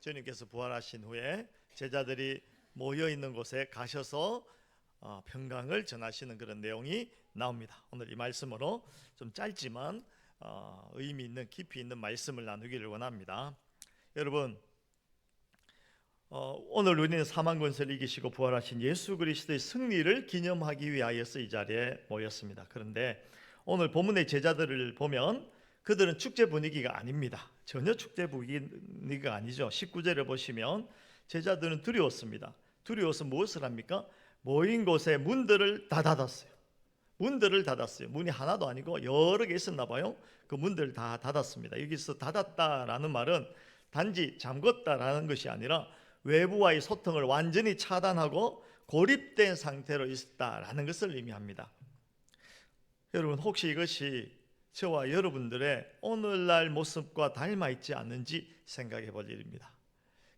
주님께서 부활하신 후에 제자들이 모여 있는 곳에 가셔서 평강을 전하시는 그런 내용이 나옵니다. 오늘 이 말씀으로 좀 짧지만 의미 있는 깊이 있는 말씀을 나누기를 원합니다. 여러분, 오늘 우리는 사망 권세를 이기시고 부활하신 예수 그리스도의 승리를 기념하기 위하여서 이 자리에 모였습니다. 그런데 오늘 본문의 제자들을 보면 그들은 축제 분위기가 아닙니다. 전혀 축제 분위기가 아니죠. 19절을 보시면 제자들은 두려웠습니다. 두려워서 무엇을 합니까? 모인 곳에 문들을 다 닫았어요. 문들을 닫았어요. 문이 하나도 아니고 여러 개 있었나 봐요. 그 문들을 다 닫았습니다. 여기서 닫았다라는 말은 단지 잠궜다라는 것이 아니라 외부와의 소통을 완전히 차단하고 고립된 상태로 있었다라는 것을 의미합니다. 여러분, 혹시 이것이 저와 여러분들의 오늘날 모습과 닮아 있지 않는지 생각해 볼 일입니다.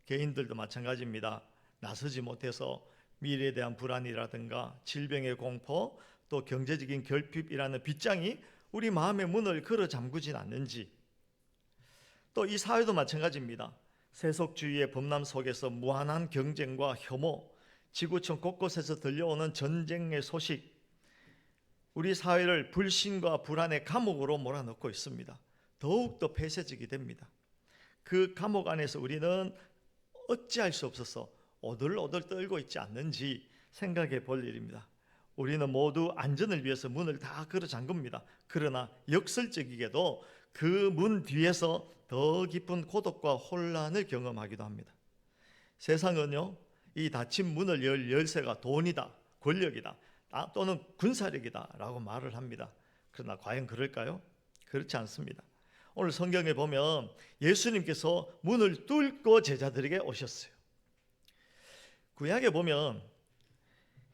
개인들도 마찬가지입니다. 나서지 못해서 미래에 대한 불안이라든가 질병의 공포, 또 경제적인 결핍이라는 빗장이 우리 마음의 문을 걸어 잠그진 않는지, 또 이 사회도 마찬가지입니다. 세속주의의 범람 속에서 무한한 경쟁과 혐오, 지구촌 곳곳에서 들려오는 전쟁의 소식, 우리 사회를 불신과 불안의 감옥으로 몰아넣고 있습니다. 더욱더 폐쇄적이 됩니다. 그 감옥 안에서 우리는 어찌할 수 없어서 오들오들 떨고 있지 않는지 생각해 볼 일입니다. 우리는 모두 안전을 위해서 문을 다 걸어 잠깁니다. 그러나 역설적이게도 그 문 뒤에서 더 깊은 고독과 혼란을 경험하기도 합니다. 세상은요, 이 닫힌 문을 열 열쇠가 돈이다, 권력이다, 또는 군사력이다 라고 말을 합니다. 그러나 과연 그럴까요? 그렇지 않습니다. 오늘 성경에 보면 예수님께서 문을 뚫고 제자들에게 오셨어요. 구약에 보면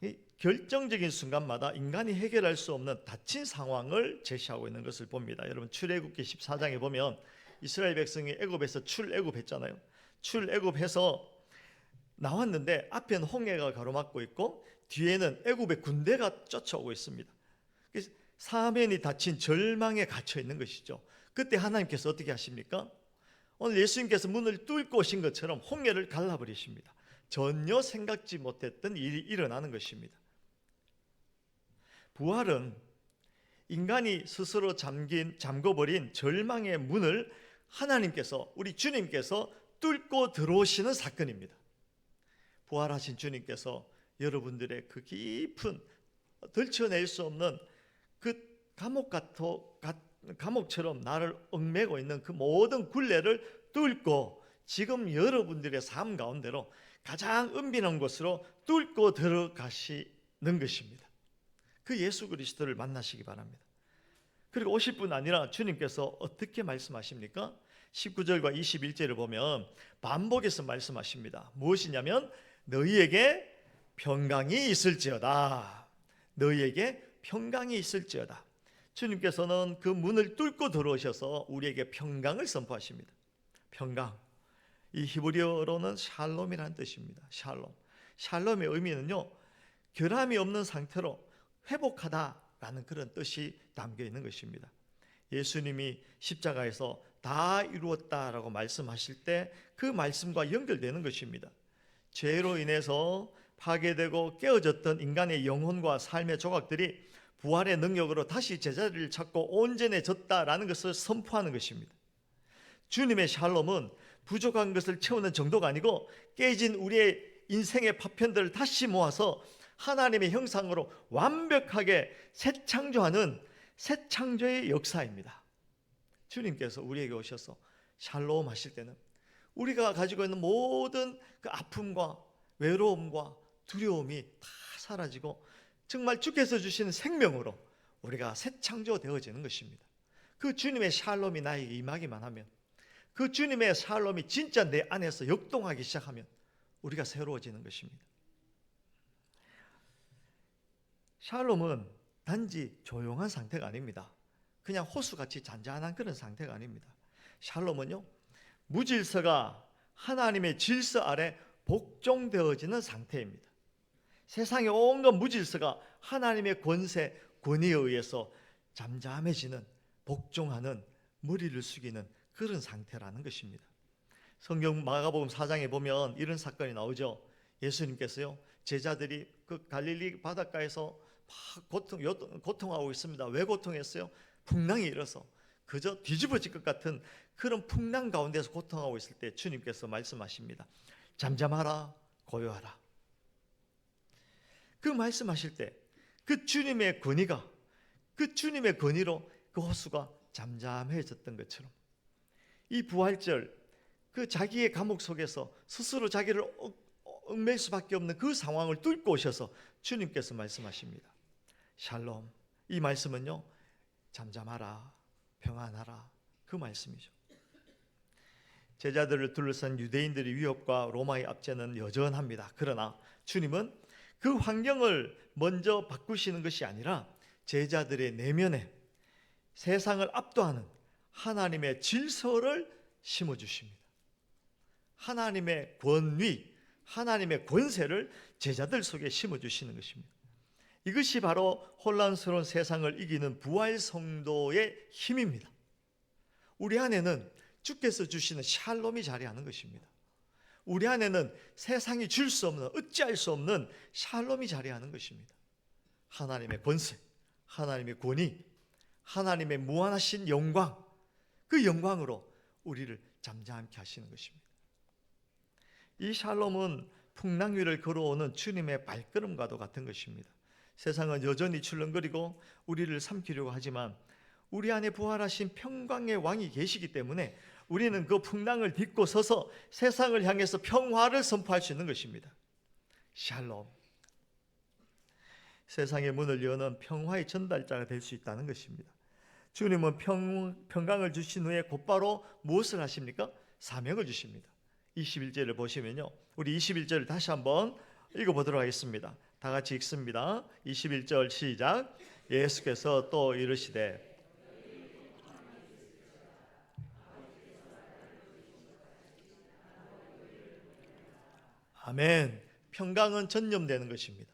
이 결정적인 순간마다 인간이 해결할 수 없는 닫힌 상황을 제시하고 있는 것을 봅니다. 여러분, 출애굽기 14장에 보면 이스라엘 백성이 애굽에서 출애굽했잖아요. 출애굽해서 나왔는데 앞에는 홍해가 가로막고 있고 뒤에는 애굽의 군대가 쫓아오고 있습니다. 사면이 닫힌 절망에 갇혀 있는 것이죠. 그때 하나님께서 어떻게 하십니까? 오늘 예수님께서 문을 뚫고 오신 것처럼 홍해를 갈라버리십니다. 전혀 생각지 못했던 일이 일어나는 것입니다. 부활은 인간이 스스로 잠궈버린 절망의 문을 하나님께서, 우리 주님께서 뚫고 들어오시는 사건입니다. 부활하신 주님께서 여러분들의 그 깊은 들춰낼 수 없는 그 감옥처럼 나를 얽매고 있는 그 모든 굴레를 뚫고 지금 여러분들의 삶 가운데로 가장 은밀한 곳으로 뚫고 들어가시는 것입니다. 그 예수 그리스도를 만나시기 바랍니다. 그리고 오실 뿐 아니라 주님께서 어떻게 말씀하십니까? 19절과 21절을 보면 반복해서 말씀하십니다. 무엇이냐면 너희에게 평강이 있을지어다. 너희에게 평강이 있을지어다. 주님께서는 그 문을 뚫고 들어오셔서 우리에게 평강을 선포하십니다. 평강, 이 히브리어로는 샬롬이라는 뜻입니다. 샬롬. 샬롬의 의미는요, 결함이 없는 상태로 회복하다라는 그런 뜻이 담겨 있는 것입니다. 예수님이 십자가에서 다 이루었다라고 말씀하실 때 그 말씀과 연결되는 것입니다. 죄로 인해서 파괴되고 깨어졌던 인간의 영혼과 삶의 조각들이 부활의 능력으로 다시 제자리를 찾고 온전해졌다라는 것을 선포하는 것입니다. 주님의 샬롬은 부족한 것을 채우는 정도가 아니고 깨진 우리의 인생의 파편들을 다시 모아서 하나님의 형상으로 완벽하게 새 창조하는 새 창조의 역사입니다. 주님께서 우리에게 오셔서 샬롬 하실 때는 우리가 가지고 있는 모든 그 아픔과 외로움과 두려움이 다 사라지고 정말 주께서 주시는 생명으로 우리가 새 창조되어지는 것입니다. 그 주님의 샬롬이 나에게 임하기만 하면, 그 주님의 샬롬이 진짜 내 안에서 역동하기 시작하면 우리가 새로워지는 것입니다. 샬롬은 단지 조용한 상태가 아닙니다. 그냥 호수같이 잔잔한 그런 상태가 아닙니다. 샬롬은요, 무질서가 하나님의 질서 아래 복종되어지는 상태입니다. 세상의 온갖 무질서가 하나님의 권세, 권위에 의해서 잠잠해지는, 복종하는, 머리를 숙이는 그런 상태라는 것입니다. 성경 마가복음 4장에 보면 이런 사건이 나오죠. 예수님께서요, 제자들이 그 갈릴리 바닷가에서 막 고통하고 있습니다. 왜 고통했어요? 풍랑이 일어서 그저 뒤집어질 것 같은 그런 풍랑 가운데서 고통하고 있을 때 주님께서 말씀하십니다. 잠잠하라, 고요하라. 그 말씀하실 때 그 주님의 권위가, 그 주님의 권위로 그 호수가 잠잠해졌던 것처럼, 이 부활절 그 자기의 감옥 속에서 스스로 자기를 얽맬 수밖에 없는 그 상황을 뚫고 오셔서 주님께서 말씀하십니다. 샬롬. 이 말씀은요, 잠잠하라, 평안하라, 그 말씀이죠. 제자들을 둘러싼 유대인들의 위협과 로마의 압제는 여전합니다. 그러나 주님은 그 환경을 먼저 바꾸시는 것이 아니라 제자들의 내면에 세상을 압도하는 하나님의 질서를 심어주십니다. 하나님의 권위, 하나님의 권세를 제자들 속에 심어주시는 것입니다. 이것이 바로 혼란스러운 세상을 이기는 부활 성도의 힘입니다. 우리 안에는 주께서 주시는 샬롬이 자리하는 것입니다. 우리 안에는 세상이 줄 수 없는, 어찌할 수 없는 샬롬이 자리하는 것입니다. 하나님의 권세, 하나님의 권위, 하나님의 무한하신 영광, 그 영광으로 우리를 잠잠케 하시는 것입니다. 이 샬롬은 풍랑 위를 걸어오는 주님의 발걸음과도 같은 것입니다. 세상은 여전히 출렁거리고 우리를 삼키려고 하지만 우리 안에 부활하신 평강의 왕이 계시기 때문에 우리는 그 풍랑을 딛고 서서 세상을 향해서 평화를 선포할 수 있는 것입니다. 샬롬. 세상의 문을 여는 평화의 전달자가 될 수 있다는 것입니다. 주님은 평강을 주신 후에 곧바로 무엇을 하십니까? 사명을 주십니다. 21절을 보시면요, 우리 21절을 다시 한번 읽어보도록 하겠습니다. 다 같이 읽습니다. 21절 시작. 예수께서 또 이르시되 아멘. 평강은 전념되는 것입니다.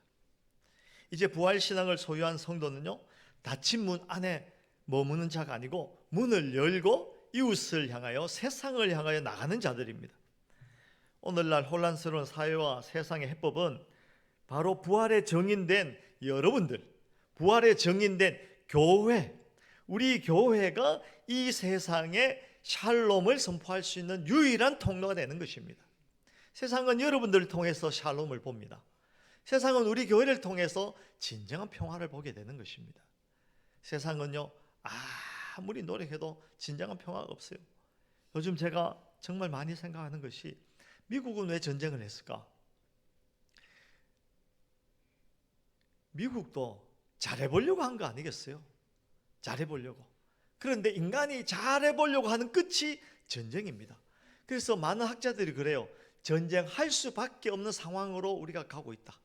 이제 부활신앙을 소유한 성도는요, 닫힌 문 안에 머무는 자가 아니고 문을 열고 이웃을 향하여, 세상을 향하여 나가는 자들입니다. 오늘날 혼란스러운 사회와 세상의 해법은 바로 부활에 정인된 여러분들, 부활에 정인된 교회, 우리 교회가 이 세상에 샬롬을 선포할 수 있는 유일한 통로가 되는 것입니다. 세상은 여러분들을 통해서 샬롬을 봅니다. 세상은 우리 교회를 통해서 진정한 평화를 보게 되는 것입니다. 세상은요, 아무리 노력해도 진정한 평화가 없어요. 요즘 제가 정말 많이 생각하는 것이, 미국은 왜 전쟁을 했을까? 미국도 잘해보려고 한 거 아니겠어요? 잘해보려고. 그런데 인간이 잘해보려고 하는 끝이 전쟁입니다. 그래서 많은 학자들이 그래요. 전쟁할 수밖에 없는 상황으로 우리가 가고 있다.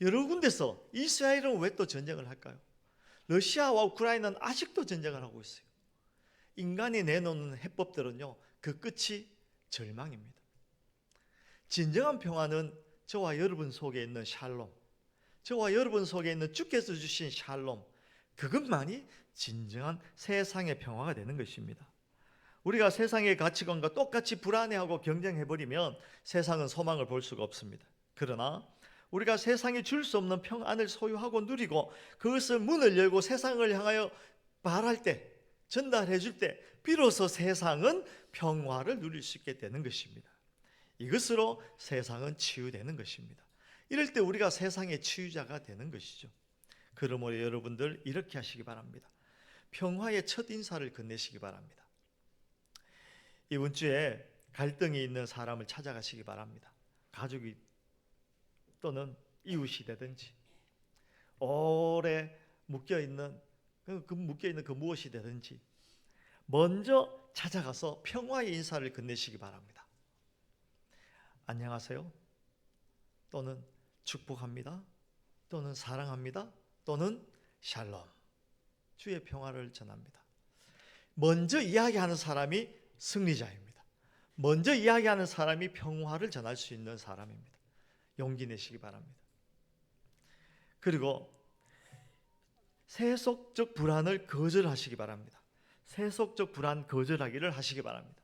여러 군데서 이스라엘은 왜 또 전쟁을 할까요? 러시아와 우크라이나는 아직도 전쟁을 하고 있어요. 인간이 내놓는 해법들은요, 그 끝이 절망입니다. 진정한 평화는 저와 여러분 속에 있는 샬롬, 저와 여러분 속에 있는 주께서 주신 샬롬, 그것만이 진정한 세상의 평화가 되는 것입니다. 우리가 세상의 가치관과 똑같이 불안해하고 경쟁해버리면 세상은 소망을 볼 수가 없습니다. 그러나 우리가 세상이 줄 수 없는 평안을 소유하고 누리고 그것을 문을 열고 세상을 향하여 말할 때, 전달해 줄 때 비로소 세상은 평화를 누릴 수 있게 되는 것입니다. 이것으로 세상은 치유되는 것입니다. 이럴 때 우리가 세상의 치유자가 되는 것이죠. 그러므로 여러분들 이렇게 하시기 바랍니다. 평화의 첫 인사를 건네시기 바랍니다. 이번 주에 갈등이 있는 사람을 찾아가시기 바랍니다. 가족이 또는 이웃이 되든지, 오래 묶여있는 그 무엇이 되든지 먼저 찾아가서 평화의 인사를 건네시기 바랍니다. 안녕하세요, 또는 축복합니다, 또는 사랑합니다, 또는 샬롬, 주의 평화를 전합니다. 먼저 이야기하는 사람이 승리자입니다. 먼저 이야기하는 사람이 평화를 전할 수 있는 사람입니다. 용기 내시기 바랍니다. 그리고 세속적 불안을 거절하시기 바랍니다. 세속적 불안 거절하기를 하시기 바랍니다.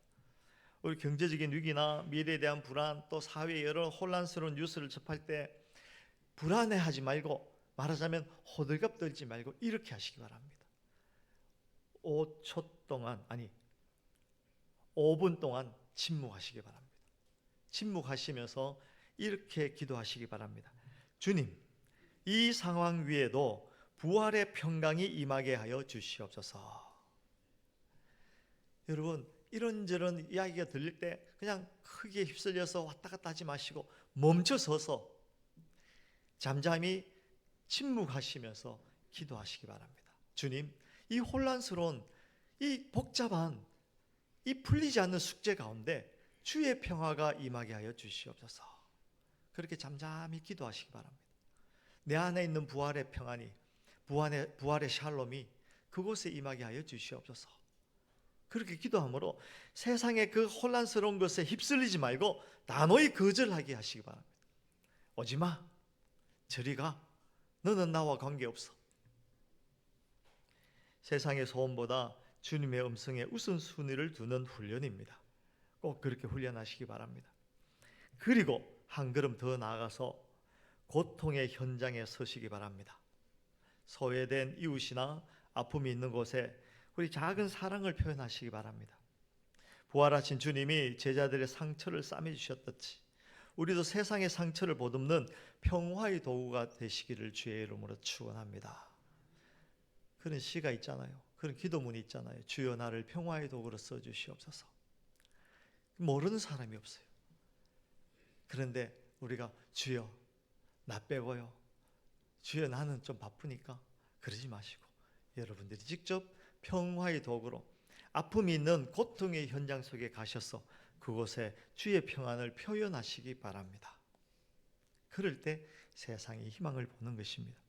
우리 경제적인 위기나 미래에 대한 불안, 또 사회의 여러 혼란스러운 뉴스를 접할 때 불안해하지 말고, 말하자면 호들갑 떨지 말고 이렇게 하시기 바랍니다. 5초 동안, 아니 5분 동안 침묵하시기 바랍니다. 침묵하시면서 이렇게 기도하시기 바랍니다. 주님, 이 상황 위에도 부활의 평강이 임하게 하여 주시옵소서. 여러분, 이런저런 이야기가 들릴 때 그냥 크게 휩쓸려서 왔다 갔다 하지 마시고 멈춰서서 잠잠히 침묵하시면서 기도하시기 바랍니다. 주님, 이 혼란스러운, 이 복잡한, 이 풀리지 않는 숙제 가운데 주의 평화가 임하게 하여 주시옵소서. 그렇게 잠잠히 기도하시기 바랍니다. 내 안에 있는 부활의 평안이, 부활의 샬롬이 그곳에 임하게 하여 주시옵소서. 그렇게 기도함으로 세상의 그 혼란스러운 것에 휩쓸리지 말고 단호히 거절하게 하시기 바랍니다. 오지마, 저리 가, 너는 나와 관계없어. 세상의 소음보다 주님의 음성에 우선순위를 두는 훈련입니다. 꼭 그렇게 훈련하시기 바랍니다. 그리고 한 걸음 더 나아가서 고통의 현장에 서시기 바랍니다. 소외된 이웃이나 아픔이 있는 곳에 우리 작은 사랑을 표현하시기 바랍니다. 부활하신 주님이 제자들의 상처를 싸매주셨듯이 우리도 세상의 상처를 보듬는 평화의 도구가 되시기를 주의 이름으로 축원합니다. 그런 시가 있잖아요. 그런 기도문이 있잖아요. 주여 나를 평화의 도구로 써주시옵소서. 모르는 사람이 없어요. 그런데 우리가 주여 나 빼고요, 주여 나는 좀 바쁘니까, 그러지 마시고 여러분들이 직접 평화의 도구로 아픔이 있는 고통의 현장 속에 가셔서 그곳에 주의 평안을 표현하시기 바랍니다. 그럴 때 세상이 희망을 보는 것입니다.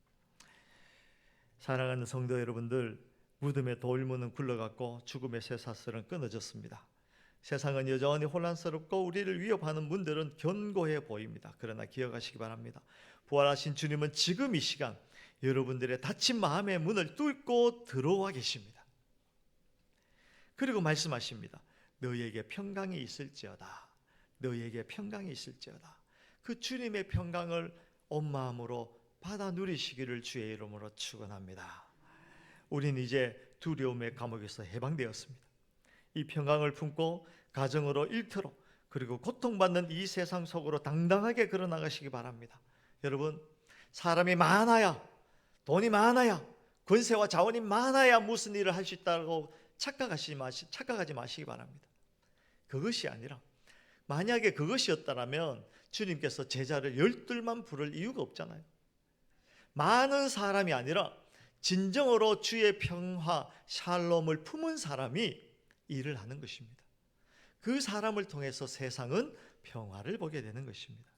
사랑하는 성도 여러분들, 무덤에 돌문은 굴러갔고 죽음의 쇠사슬은 끊어졌습니다. 세상은 여전히 혼란스럽고 우리를 위협하는 문들은 견고해 보입니다. 그러나 기억하시기 바랍니다. 부활하신 주님은 지금 이 시간 여러분들의 닫힌 마음의 문을 뚫고 들어와 계십니다. 그리고 말씀하십니다. 너희에게 평강이 있을지어다. 너희에게 평강이 있을지어다. 그 주님의 평강을 온 마음으로 받아 누리시기를 주의 이름으로 축원합니다. 우리는 이제 두려움의 감옥에서 해방되었습니다. 이 평강을 품고 가정으로, 일터로, 그리고 고통받는 이 세상 속으로 당당하게 걸어나가시기 바랍니다. 여러분, 사람이 많아야, 돈이 많아야, 권세와 자원이 많아야 무슨 일을 할 수 있다고 착각하지 마시기 바랍니다. 그것이 아니라, 만약에 그것이었다면 주님께서 제자를 12만 부를 이유가 없잖아요. 많은 사람이 아니라 진정으로 주의 평화, 샬롬을 품은 사람이 일을 하는 것입니다. 그 사람을 통해서 세상은 평화를 보게 되는 것입니다.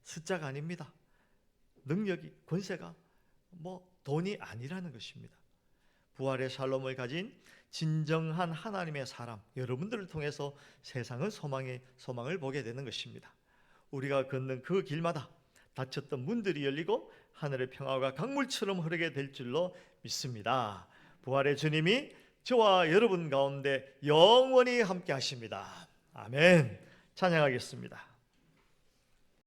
숫자가 아닙니다. 능력이, 권세가, 돈이 아니라는 것입니다. 부활의 샬롬을 가진 진정한 하나님의 사람, 여러분들을 통해서 세상은 소망을 보게 되는 것입니다. 우리가 걷는 그 길마다 닫혔던 문들이 열리고 하늘의 평화가 강물처럼 흐르게 될 줄로 믿습니다. 부활의 주님이 저와 여러분 가운데 영원히 함께 하십니다. 아멘. 찬양하겠습니다.